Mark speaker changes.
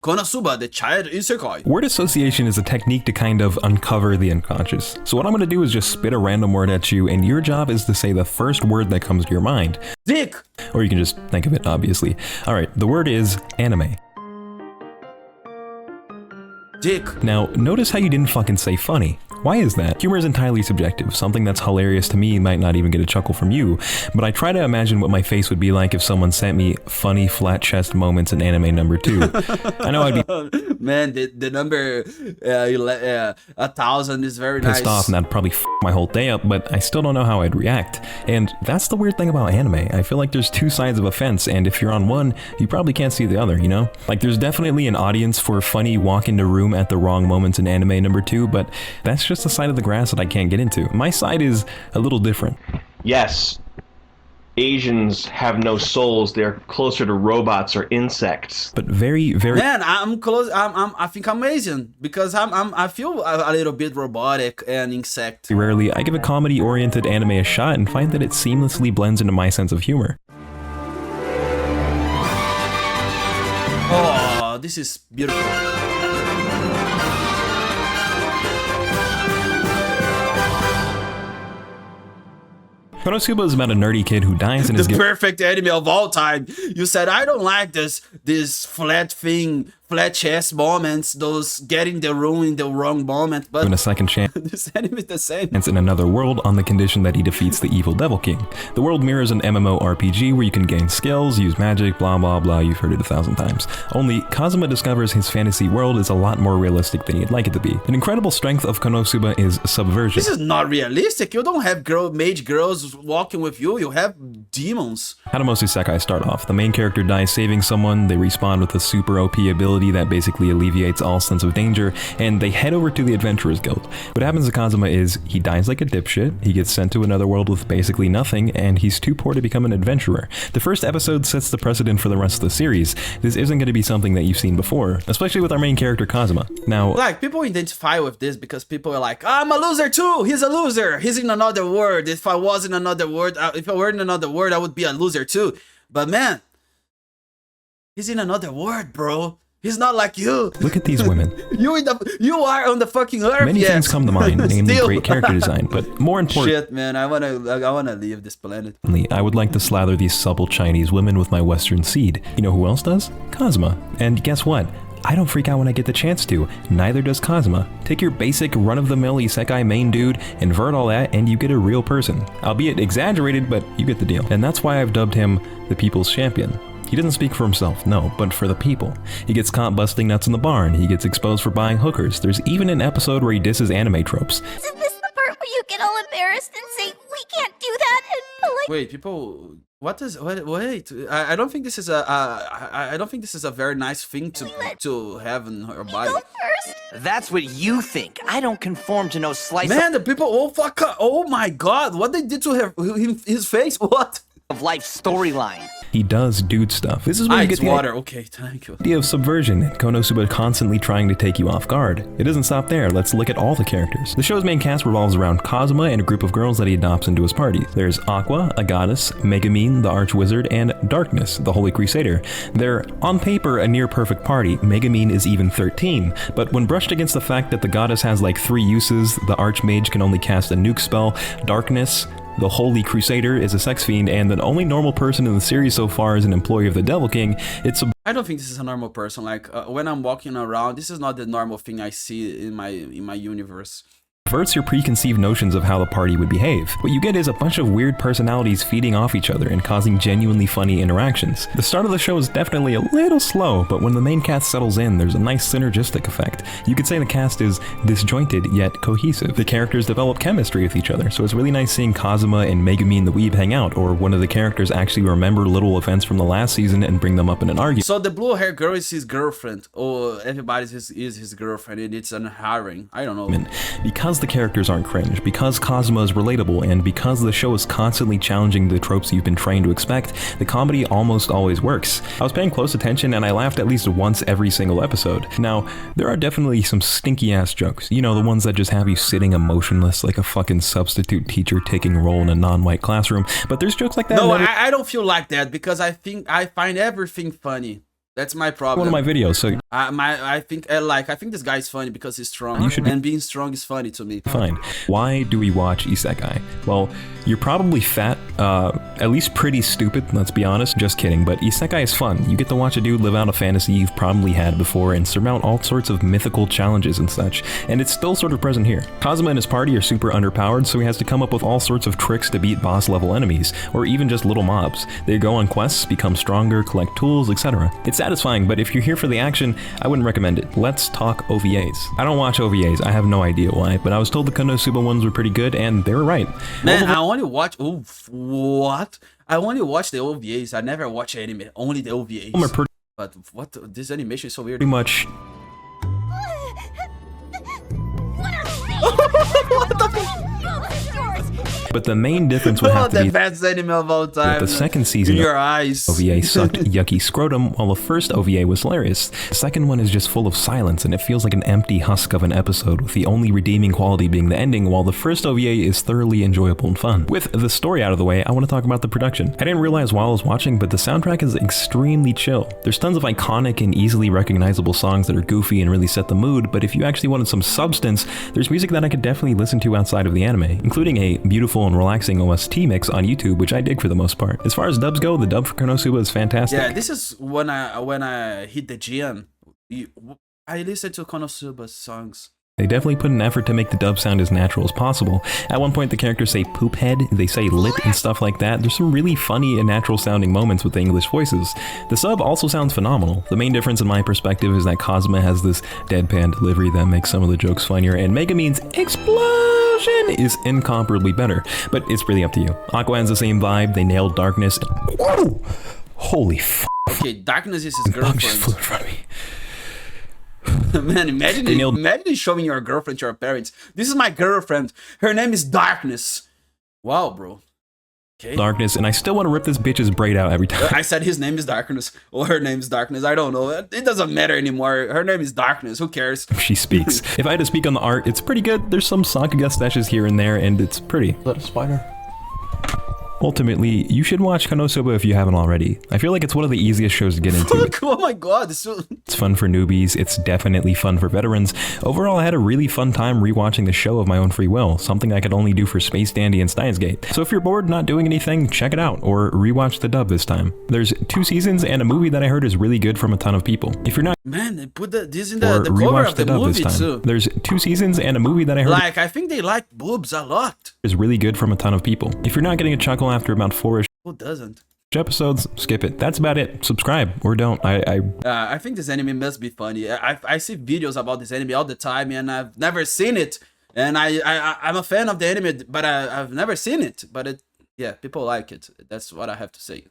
Speaker 1: Konosuba, the child Isekai.
Speaker 2: Word association is a technique to kind of uncover the unconscious. So what I'm going to do is just spit a random word at you, and your job is to say the first word that comes to your mind.
Speaker 1: Dick!
Speaker 2: Or you can just think of it, obviously. Alright, the word is anime.
Speaker 1: Dick.
Speaker 2: Now, notice how you didn't fucking say funny. Why is that? Humor is entirely subjective. Something that's hilarious to me might not even get a chuckle from you, but I try to imagine what my face would be like if someone sent me funny flat chest moments in anime number 2. I know I'd be
Speaker 1: Man, the number 1,000 is very
Speaker 2: pissed off, and that'd probably f my whole day up, but I still don't know how I'd react. And that's the weird thing about anime. I feel like there's two sides of a fence, and if you're on one, you probably can't see the other, you know? Like, there's definitely an audience for funny walk into room at the wrong moments in anime number 2, but that's just a side of the grass that I can't get into. My side is a little different.
Speaker 3: Yes, Asians have no souls. They're closer to robots or insects.
Speaker 2: But very, very...
Speaker 1: Man, I'm close. I think I'm Asian because I feel a little bit robotic and insect.
Speaker 2: Rarely, I give a comedy-oriented anime a shot and find that it seamlessly blends into my sense of humor.
Speaker 1: Oh, this is beautiful.
Speaker 2: Konosuba is about a nerdy kid who dies and is
Speaker 1: The perfect anime of all time. You said, I don't like this flat thing, flat chest moments, those getting the room in the wrong moment, but
Speaker 2: given a second chance
Speaker 1: this anime is the same.
Speaker 2: in another world on the condition that he defeats the evil Devil King. The world mirrors an MMORPG where you can gain skills, use magic, blah blah blah, you've heard it 1,000 times. Only, Kazuma discovers his fantasy world is a lot more realistic than he'd like it to be. An incredible strength of Konosuba is subversion.
Speaker 1: This is not realistic. You don't have mage girls walking with you, you have demons.
Speaker 2: How do most isekai start off? The main character dies saving someone, they respawn with a super OP ability that basically alleviates all sense of danger, and they head over to the Adventurers Guild. What happens to Kazuma is, he dies like a dipshit, he gets sent to another world with basically nothing, and he's too poor to become an adventurer. The first episode sets the precedent for the rest of the series. This isn't going to be something that you've seen before, especially with our main character Kazuma. Now,
Speaker 1: like, people identify with this because people are like, I'm a loser too, he's a loser, he's in another world, if I was in another world, if I were in another world, I would be a loser too. But man, he's in another world, bro. He's not like you.
Speaker 2: Look at these women.
Speaker 1: You are on the fucking earth.
Speaker 2: Many things come to mind, namely great character design, but more important...
Speaker 1: Shit, man, I wanna leave this planet.
Speaker 2: I would like to slather these supple Chinese women with my Western seed. You know who else does? Kazuma. And guess what? I don't freak out when I get the chance to. Neither does Kazuma. Take your basic run-of-the-mill isekai main dude, invert all that, and you get a real person. Albeit exaggerated, but you get the deal. And that's why I've dubbed him the People's Champion. He doesn't speak for himself, no, but for the people. He gets caught busting nuts in the barn, he gets exposed for buying hookers. There's even an episode where he disses anime tropes.
Speaker 4: Isn't this the part where you get all embarrassed and say, we can't do that? And like,
Speaker 1: Wait, people, wait, I don't think this is I don't think this is a very nice thing to have in her body.
Speaker 4: go first.
Speaker 5: That's what you think. I don't conform to no slice
Speaker 1: Man, the people, oh my god, what they did to his face, what?
Speaker 5: of life storyline.
Speaker 2: He does dude stuff. This is where you get the
Speaker 1: water, okay, thank you.
Speaker 2: idea of subversion, and Konosuba constantly trying to take you off guard. It doesn't stop there, let's look at all the characters. The show's main cast revolves around Kazuma and a group of girls that he adopts into his party. There's Aqua, a goddess, Megumin, the arch-wizard, and Darkness, the holy crusader. They're, on paper, a near-perfect party. Megumin is even 13, but when brushed against the fact that the goddess has like 3 uses, the archmage can only cast a nuke spell, Darkness, the Holy Crusader, is a sex fiend, and the only normal person in the series so far is an employee of the Devil King.
Speaker 1: I don't think this is a normal person. Like, when I'm walking around, this is not the normal thing I see in my universe.
Speaker 2: Subverts your preconceived notions of how the party would behave. What you get is a bunch of weird personalities feeding off each other and causing genuinely funny interactions. The start of the show is definitely a little slow, but when the main cast settles in, there's a nice synergistic effect. You could say the cast is disjointed yet cohesive. The characters develop chemistry with each other, so it's really nice seeing Kazuma and Megumin the Weeb hang out, or one of the characters actually remember little events from the last season and bring them up in an argument.
Speaker 1: So the blue hair girl is his girlfriend, or everybody is his girlfriend, and it's an hiring. I don't know.
Speaker 2: Because the characters aren't cringe, because Kazuma is relatable, and because the show is constantly challenging the tropes you've been trained to expect, the comedy almost always works. I was paying close attention and I laughed at least once every single episode. Now, there are definitely some stinky ass jokes, you know, the ones that just have you sitting emotionless like a fucking substitute teacher taking a role in a non-white classroom, but there's jokes like that.
Speaker 1: No, I don't feel like that because I find everything funny. That's my problem.
Speaker 2: One of my videos, so
Speaker 1: I think I think this guy is funny because he's strong.
Speaker 2: You should-
Speaker 1: and being strong is funny to me.
Speaker 2: Fine. Why do we watch Isekai? Well, you're probably fat, at least pretty stupid, let's be honest. Just kidding, but Isekai is fun. You get to watch a dude live out a fantasy you've probably had before and surmount all sorts of mythical challenges and such, and it's still sort of present here. Kazuma and his party are super underpowered, so he has to come up with all sorts of tricks to beat boss level enemies, or even just little mobs. They go on quests, become stronger, collect tools, etc. It's satisfying, but if you're here for the action, I wouldn't recommend it. Let's talk OVAs. I don't watch OVAs, I have no idea why, but I was told the Konosuba ones were pretty good, and they were right.
Speaker 1: Man, I only watch. Oh, what? I only watch the OVAs. I never watch anime. Only the OVAs.
Speaker 2: Some are pretty
Speaker 1: But what? This animation is so weird.
Speaker 2: much but the main difference would have to
Speaker 1: the
Speaker 2: be
Speaker 1: best anime of all time.
Speaker 2: the second season
Speaker 1: in your eyes.
Speaker 2: OVA sucked yucky scrotum, while the first OVA was hilarious. The second one is just full of silence, and it feels like an empty husk of an episode, with the only redeeming quality being the ending, while the first OVA is thoroughly enjoyable and fun. With the story out of the way, I want to talk about the production. I didn't realize while I was watching, but the soundtrack is extremely chill. There's tons of iconic and easily recognizable songs that are goofy and really set the mood, but if you actually wanted some substance, there's music that I could definitely listen to outside of the anime, including a beautiful and relaxing OST mix on YouTube, which I dig for the most part. As far as dubs go, the dub for Konosuba is fantastic.
Speaker 1: Yeah, this is when I hit the gym. I listen to Konosuba's songs.
Speaker 2: They definitely put an effort to make the dub sound as natural as possible. At one point, the characters say poop head, they say lit and stuff like that. There's some really funny and natural sounding moments with the English voices. The sub also sounds phenomenal. The main difference in my perspective is that Kazuma has this deadpan delivery that makes some of the jokes funnier, and Megumin's explosion is incomparably better. But it's really up to you. Aqua has the same vibe, they nailed darkness. Whoa! Holy f***.
Speaker 1: Okay, Darkness is his
Speaker 2: I'm just flew
Speaker 1: girlfriend.
Speaker 2: in front of me.
Speaker 1: Man,
Speaker 2: nailed-
Speaker 1: imagine showing your girlfriend to your parents. This is my girlfriend. Her name is Darkness. Wow, bro. Okay.
Speaker 2: Darkness, and I still want to rip this bitch's braid out every time.
Speaker 1: I said his name is Darkness, or her name is Darkness. I don't know. It doesn't matter anymore. Her name is Darkness. Who cares?
Speaker 2: She speaks. If I had to speak on the art, it's pretty good. There's some Sakuga stashes here and there, and it's pretty.
Speaker 3: Is that a spider?
Speaker 2: Ultimately, you should watch Konosuba if you haven't already. I feel like it's one of the easiest shows to get into.
Speaker 1: Oh my god.
Speaker 2: It's fun for newbies, it's definitely fun for veterans. Overall, I had a really fun time rewatching the show of my own free will, something I could only do for Space Dandy and Steins Gate. So if you're bored not doing anything, check it out, or rewatch the dub this time. There's 2 seasons and a movie that I heard is really good from a ton of people. If you're not
Speaker 1: Man, they put this in
Speaker 2: or
Speaker 1: the cover
Speaker 2: rewatch
Speaker 1: of the
Speaker 2: dub
Speaker 1: movie
Speaker 2: this time.
Speaker 1: too.
Speaker 2: There's 2 seasons and a movie that I heard
Speaker 1: Like, I think they like boobs a lot.
Speaker 2: is really good from a ton of people. If you're not getting a chuckle after about 4-ish
Speaker 1: Who doesn't?
Speaker 2: episodes, skip it. That's about it. Subscribe or don't.
Speaker 1: I think this anime must be funny. I see videos about this anime all the time, and I've never seen it. And I'm a fan of the anime, but I've never seen it. But yeah, people like it. That's what I have to say.